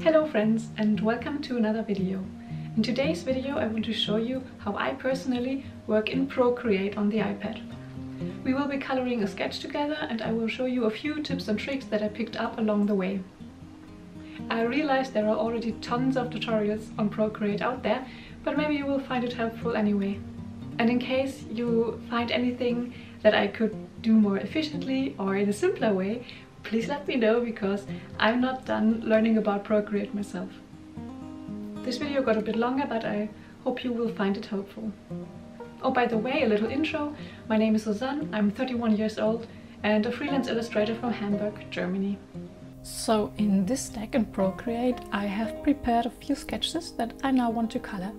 Hello friends, and welcome to another video. In today's video I want to show you how I personally work in Procreate on the iPad. We will be coloring a sketch together and I will show you a few tips and tricks that I picked up along the way. I realize there are already tons of tutorials on Procreate out there, but maybe you will find it helpful anyway. And in case you find anything that I could do more efficiently or in a simpler way, please let me know, because I'm not done learning about Procreate myself. This video got a bit longer, but I hope you will find it helpful. Oh, by the way, a little intro. My name is Susanne, I'm 31 years old and a freelance illustrator from Hamburg, Germany. So in this deck in Procreate I have prepared a few sketches that I now want to color.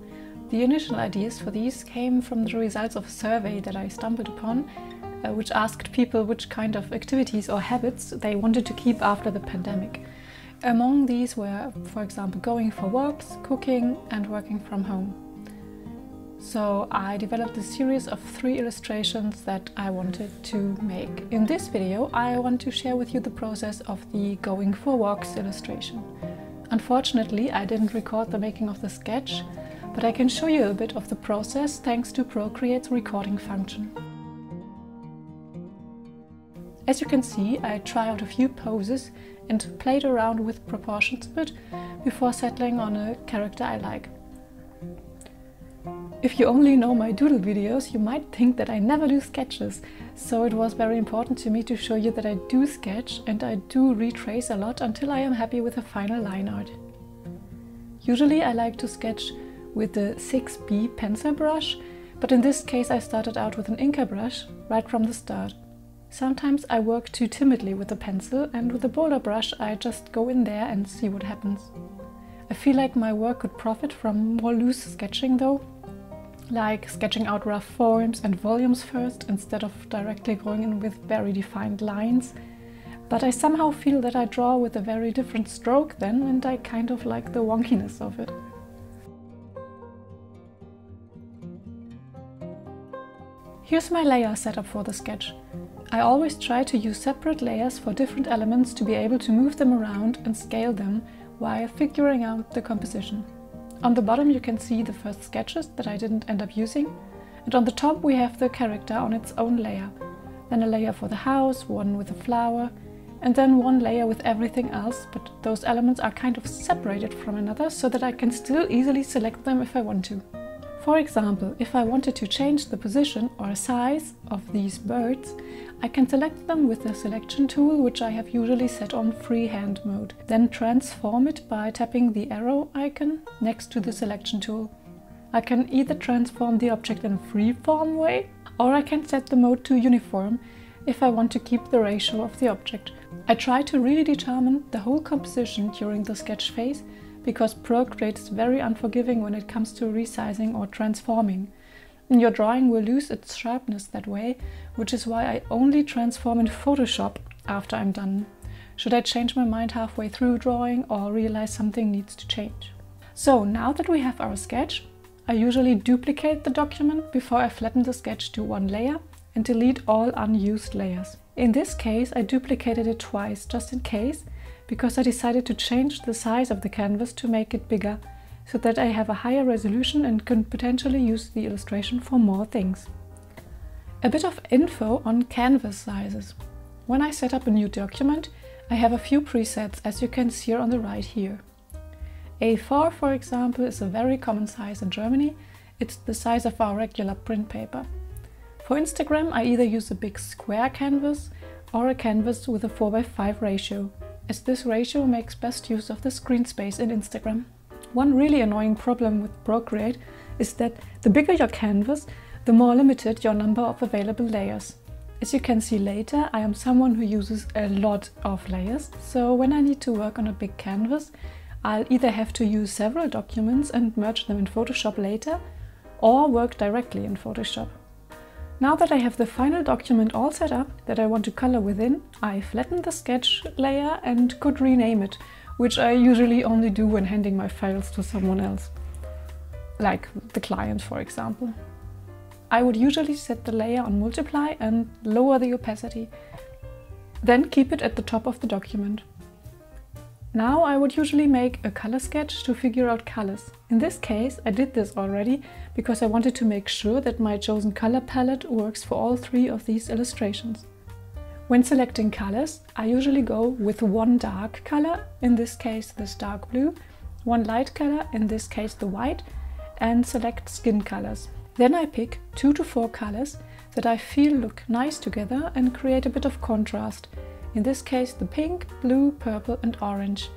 The initial ideas for these came from the results of a survey that I stumbled upon, which asked people which kind of activities or habits they wanted to keep after the pandemic. Among these were, for example, going for walks, cooking and working from home. So I developed a series of 3 illustrations that I wanted to make. In this video I want to share with you the process of the going for walks illustration. Unfortunately, I didn't record the making of the sketch, but I can show you a bit of the process thanks to Procreate's recording function. As you can see, I tried out a few poses and played around with proportions a bit before settling on a character I like. If you only know my doodle videos, you might think that I never do sketches, so it was very important to me to show you that I do sketch and I do retrace a lot until I am happy with the final line art. Usually I like to sketch with the 6B pencil brush, but in this case I started out with an Inker brush right from the start. Sometimes I work too timidly with the pencil, and with the boulder brush I just go in there and see what happens. I feel like my work could profit from more loose sketching though, like sketching out rough forms and volumes first instead of directly going in with very defined lines. But I somehow feel that I draw with a very different stroke then, and I kind of like the wonkiness of it. Here's my layer setup for the sketch. I always try to use separate layers for different elements to be able to move them around and scale them while figuring out the composition. On the bottom you can see the first sketches that I didn't end up using, and on the top we have the character on its own layer. Then a layer for the house, one with a flower, and then one layer with everything else, but those elements are kind of separated from another so that I can still easily select them if I want to. For example, if I wanted to change the position or size of these birds, I can select them with the selection tool, which I have usually set on freehand mode. Then transform it by tapping the arrow icon next to the selection tool. I can either transform the object in a freeform way, or I can set the mode to uniform if I want to keep the ratio of the object. I try to really determine the whole composition during the sketch phase, because Procreate is very unforgiving when it comes to resizing or transforming. And your drawing will lose its sharpness that way, which is why I only transform in PowerShot after I'm done. Should I change my mind halfway through drawing or realize something needs to change? So now that we have our sketch, I usually duplicate the document before I flatten the sketch to one layer and delete all unused layers. In this case I duplicated it twice just in case, because I decided to change the size of the canvas to make it bigger, so that I have a higher resolution and can potentially use the illustration for more things. A bit of info on canvas sizes. When I set up a new document, I have a few presets, as you can see on the right here. A4, for example, is a very common size in Germany. It's the size of our regular print paper. For Instagram I either use a big square canvas or a canvas with a 4:5 ratio, as this ratio makes best use of the screen space in Instagram. One really annoying problem with Procreate is that the bigger your canvas, the more limited your number of available layers. As you can see later, I am someone who uses a lot of layers, so when I need to work on a big canvas, I'll either have to use several documents and merge them in Photoshop later, or work directly in Photoshop. Now that I have the final document all set up that I want to color within, I flatten the sketch layer and could rename it, which I usually only do when handing my files to someone else, like the client, for example. I would usually set the layer on multiply and lower the opacity, then keep it at the top of the document. Now I would usually make a color sketch to figure out colors. In this case, I did this already because I wanted to make sure that my chosen color palette works for all three of these illustrations. When selecting colors, I usually go with one dark color, in this case this dark blue, one light color, in this case the white, and select skin colors. Then I pick 2 to 4 colors that I feel look nice together and create a bit of contrast. In this case the pink, blue, purple and orange.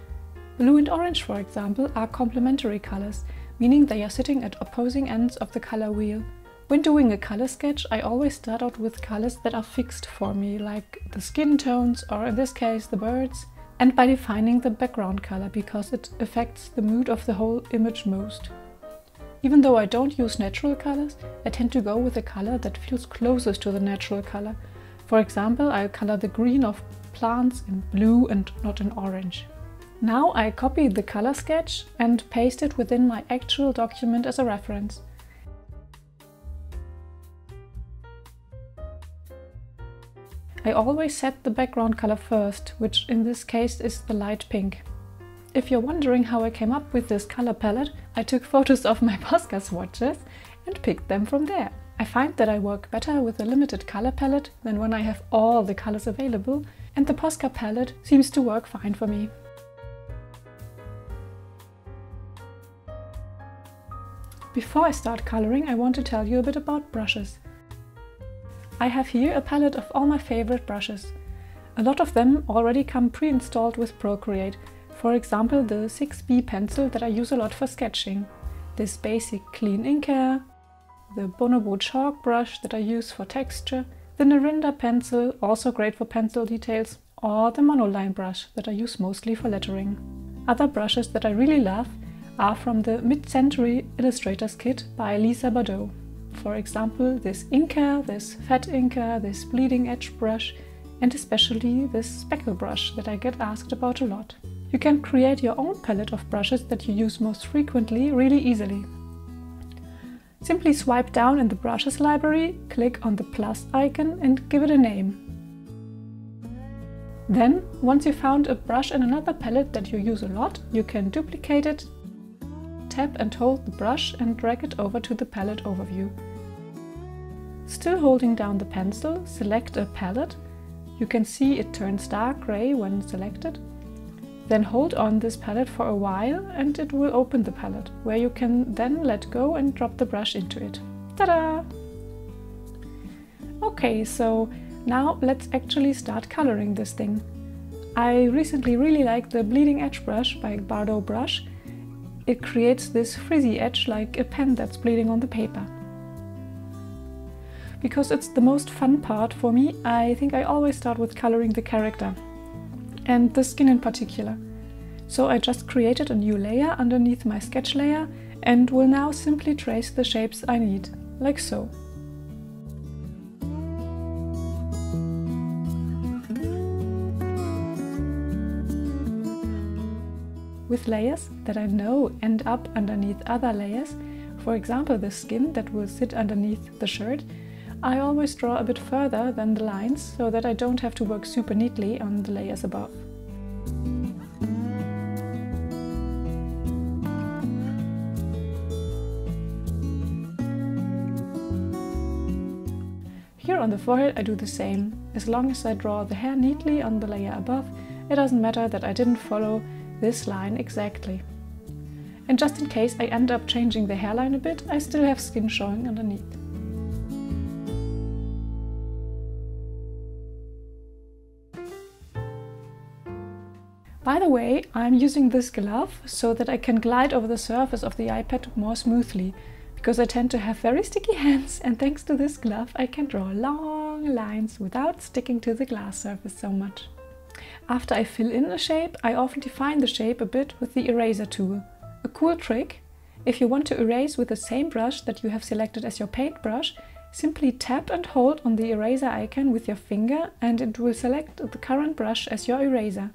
Blue and orange, for example, are complementary colors, meaning they are sitting at opposing ends of the color wheel. When doing a color sketch, I always start out with colors that are fixed for me, like the skin tones or in this case the birds, and by defining the background color because it affects the mood of the whole image most. Even though I don't use natural colors, I tend to go with a color that feels closest to the natural color. For example, I'll color the green of plants in blue and not in orange. Now I copy the color sketch and paste it within my actual document as a reference. I always set the background color first, which in this case is the light pink. If you're wondering how I came up with this color palette, I took photos of my Posca swatches and picked them from there. I find that I work better with a limited color palette than when I have all the colors available, and the Posca palette seems to work fine for me. Before I start coloring, I want to tell you a bit about brushes. I have here a palette of all my favorite brushes. A lot of them already come pre-installed with Procreate. For example, the 6B pencil that I use a lot for sketching, this basic clean inker, the Bonobo chalk brush that I use for texture, the Narinda pencil, also great for pencil details, or the monoline brush that I use mostly for lettering. Other brushes that I really love are from the Mid-Century Illustrators Kit by Lisa Bardot. For example, this inker, this fat inker, this bleeding edge brush, and especially this speckle brush that I get asked about a lot. You can create your own palette of brushes that you use most frequently really easily. Simply swipe down in the brushes library, click on the plus icon and give it a name. Then, once you found a brush in another palette that you use a lot, you can duplicate it, tap and hold the brush and drag it over to the palette overview. Still holding down the pencil, select a palette. You can see it turns dark gray when selected. Then hold on this palette for a while and it will open the palette, where you can then let go and drop the brush into it. Ta-da! Okay, so now let's actually start coloring this thing. I recently really liked the Bleeding Edge brush by Bardot Brush. It creates this frizzy edge like a pen that's bleeding on the paper. Because it's the most fun part for me, I think I always start with coloring the character, and the skin in particular. So I just created a new layer underneath my sketch layer and will now simply trace the shapes I need, like so. With layers that I know end up underneath other layers, for example the skin that will sit underneath the shirt, I always draw a bit further than the lines so that I don't have to work super neatly on the layers above. Here on the forehead I do the same. As long as I draw the hair neatly on the layer above, it doesn't matter that I didn't follow this line exactly. And just in case I end up changing the hairline a bit, I still have skin showing underneath. By the way, I'm using this glove so that I can glide over the surface of the iPad more smoothly, because I tend to have very sticky hands, and thanks to this glove I can draw long lines without sticking to the glass surface so much. After I fill in a shape, I often define the shape a bit with the eraser tool. A cool trick: if you want to erase with the same brush that you have selected as your paintbrush, simply tap and hold on the eraser icon with your finger and it will select the current brush as your eraser.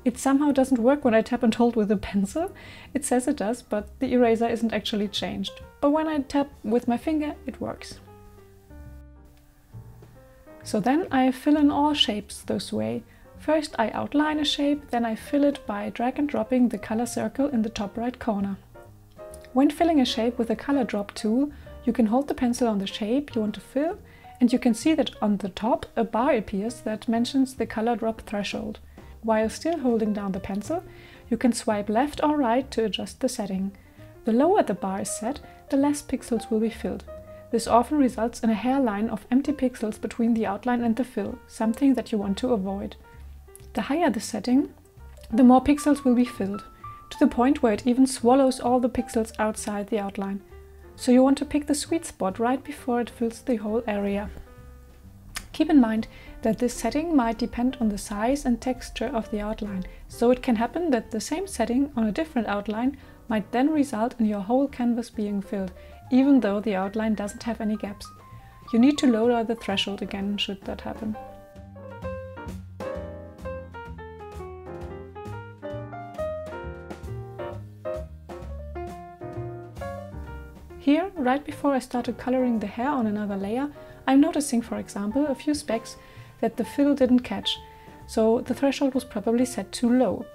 It somehow doesn't work when I tap and hold with a pencil. It says it does, but the eraser isn't actually changed. But when I tap with my finger, it works. So then I fill in all shapes this way. First I outline a shape, then I fill it by drag and dropping the color circle in the top right corner. When filling a shape with a color drop tool, you can hold the pencil on the shape you want to fill, and you can see that on the top a bar appears that mentions the color drop threshold. While still holding down the pencil, you can swipe left or right to adjust the setting. The lower the bar is set, the less pixels will be filled. This often results in a hairline of empty pixels between the outline and the fill, something that you want to avoid. The higher the setting, the more pixels will be filled, to the point where it even swallows all the pixels outside the outline. So you want to pick the sweet spot right before it fills the whole area. Keep in mind that this setting might depend on the size and texture of the outline, so it can happen that the same setting on a different outline might then result in your whole canvas being filled, even though the outline doesn't have any gaps. You need to lower the threshold again should that happen. Here, right before I started coloring the hair on another layer, I'm noticing, for example, a few specks that the fill didn't catch, so the threshold was probably set too low.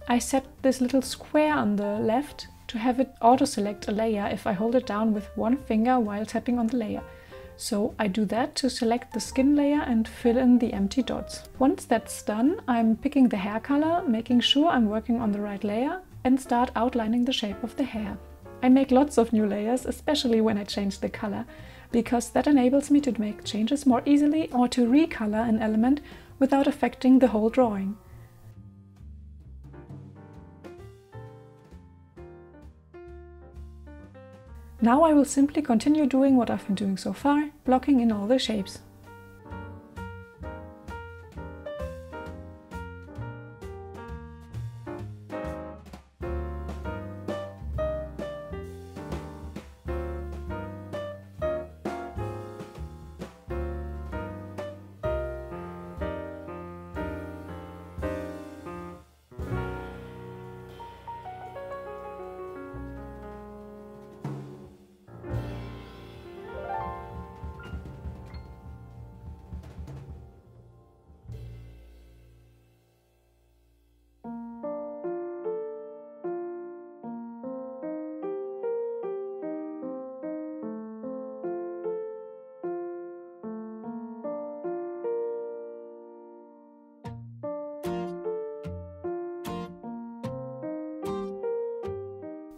I set this little square on the left to have it auto-select a layer if I hold it down with one finger while tapping on the layer. So I do that to select the skin layer and fill in the empty dots. Once that's done, I'm picking the hair color, making sure I'm working on the right layer, and start outlining the shape of the hair. I make lots of new layers, especially when I change the color, because that enables me to make changes more easily or to recolor an element without affecting the whole drawing. Now I will simply continue doing what I've been doing so far, blocking in all the shapes.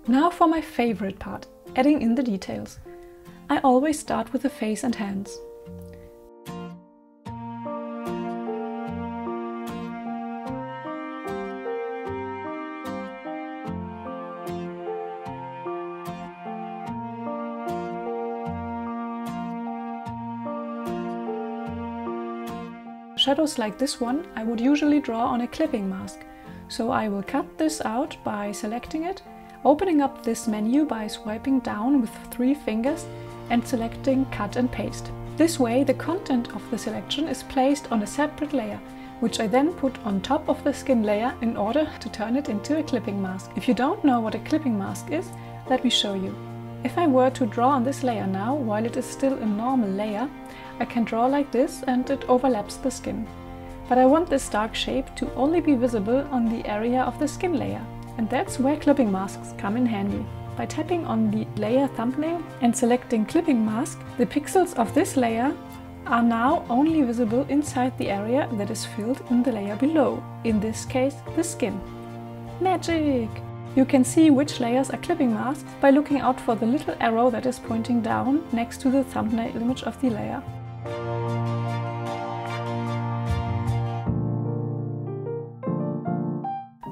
Now for my favorite part, adding in the details. I always start with the face and hands. Shadows like this one I would usually draw on a clipping mask, so I will cut this out by selecting it, opening up this menu by swiping down with 3 fingers and selecting Cut and Paste. This way the content of the selection is placed on a separate layer, which I then put on top of the skin layer in order to turn it into a clipping mask. If you don't know what a clipping mask is, let me show you. If I were to draw on this layer now, while it is still a normal layer, I can draw like this and it overlaps the skin. But I want this dark shape to only be visible on the area of the skin layer. And that's where clipping masks come in handy. By tapping on the layer thumbnail and selecting clipping mask, the pixels of this layer are now only visible inside the area that is filled in the layer below, in this case the skin. Magic! You can see which layers are clipping masks by looking out for the little arrow that is pointing down next to the thumbnail image of the layer.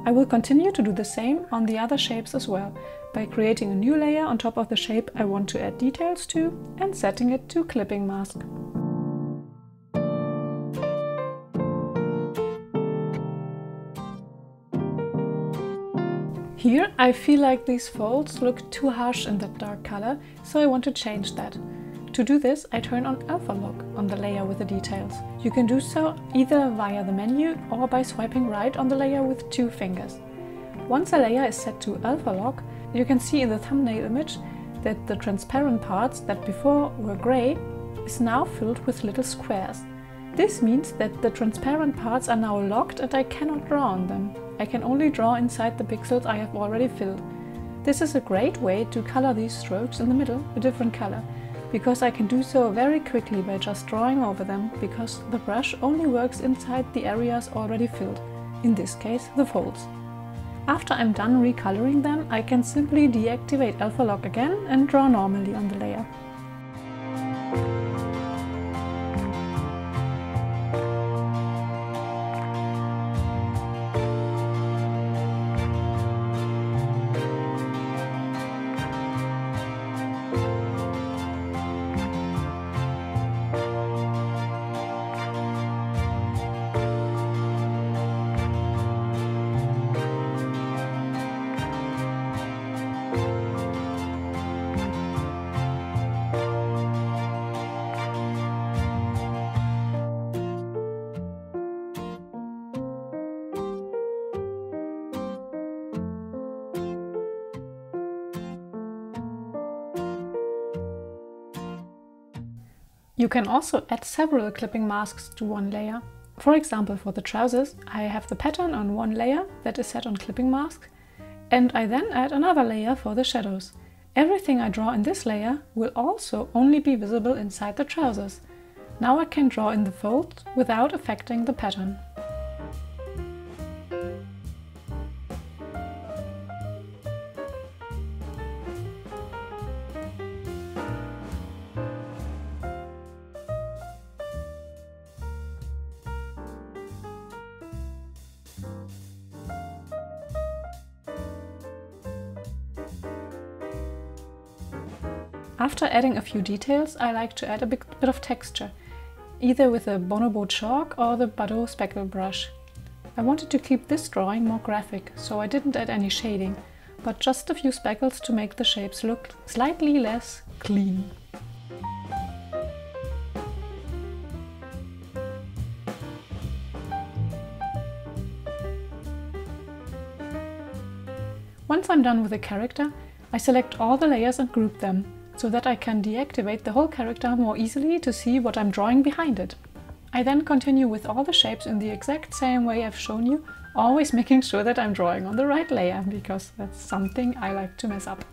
I will continue to do the same on the other shapes as well, by creating a new layer on top of the shape I want to add details to and setting it to clipping mask. Here I feel like these folds look too harsh in that dark color, so I want to change that. To do this, I turn on Alpha Lock on the layer with the details. You can do so either via the menu or by swiping right on the layer with 2 fingers. Once a layer is set to Alpha Lock, you can see in the thumbnail image that the transparent parts that before were grey is now filled with little squares. This means that the transparent parts are now locked and I cannot draw on them. I can only draw inside the pixels I have already filled. This is a great way to color these strokes in the middle a different color, because I can do so very quickly by just drawing over them, because the brush only works inside the areas already filled, in this case the folds. After I'm done recoloring them, I can simply deactivate alpha lock again and draw normally on the layer. You can also add several clipping masks to one layer. For example, for the trousers, I have the pattern on one layer that is set on clipping mask, and I then add another layer for the shadows. Everything I draw in this layer will also only be visible inside the trousers. Now I can draw in the folds without affecting the pattern. After adding a few details, I like to add a bit of texture, either with a bonobo chalk or the Badeau speckle brush. I wanted to keep this drawing more graphic, so I didn't add any shading, but just a few speckles to make the shapes look slightly less clean. Once I'm done with the character, I select all the layers and group them, so that I can deactivate the whole character more easily to see what I'm drawing behind it. I then continue with all the shapes in the exact same way I've shown you, always making sure that I'm drawing on the right layer, because that's something I like to mess up.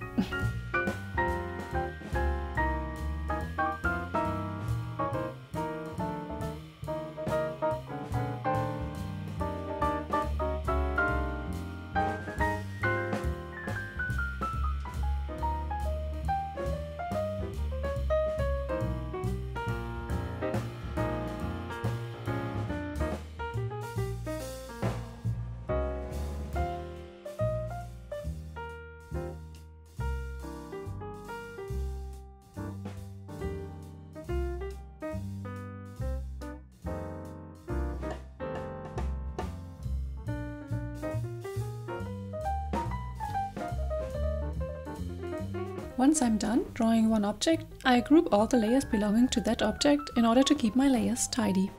Once I'm done drawing one object, I group all the layers belonging to that object in order to keep my layers tidy.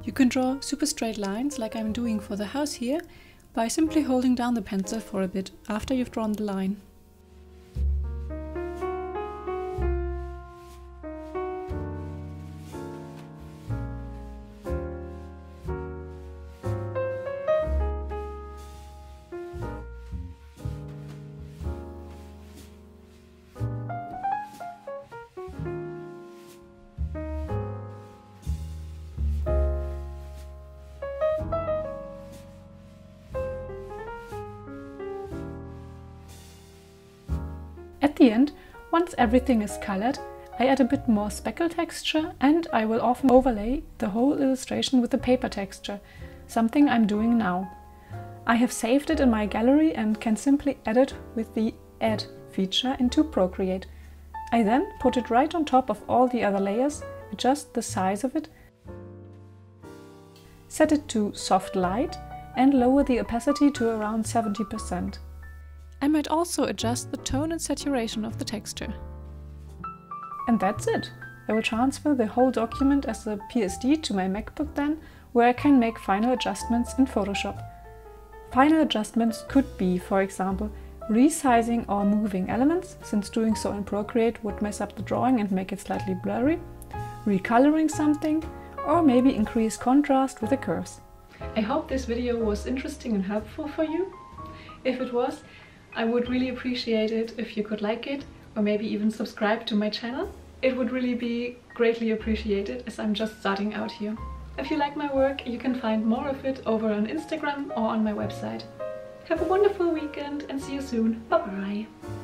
You can draw super straight lines like I'm doing for the house here by simply holding down the pencil for a bit after you've drawn the line. At the end, once everything is colored, I add a bit more speckle texture, and I will often overlay the whole illustration with the paper texture, something I'm doing now. I have saved it in my gallery and can simply edit with the Add feature into Procreate. I then put it right on top of all the other layers, adjust the size of it, set it to soft light and lower the opacity to around 70%. I might also adjust the tone and saturation of the texture. And that's it! I will transfer the whole document as a PSD to my MacBook then, where I can make final adjustments in Photoshop. Final adjustments could be, for example, resizing or moving elements, since doing so in Procreate would mess up the drawing and make it slightly blurry, recoloring something, or maybe increase contrast with the curves. I hope this video was interesting and helpful for you. If it was, I would really appreciate it if you could like it, or maybe even subscribe to my channel. It would really be greatly appreciated, as I'm just starting out here. If you like my work, you can find more of it over on Instagram or on my website. Have a wonderful weekend and see you soon. Bye bye!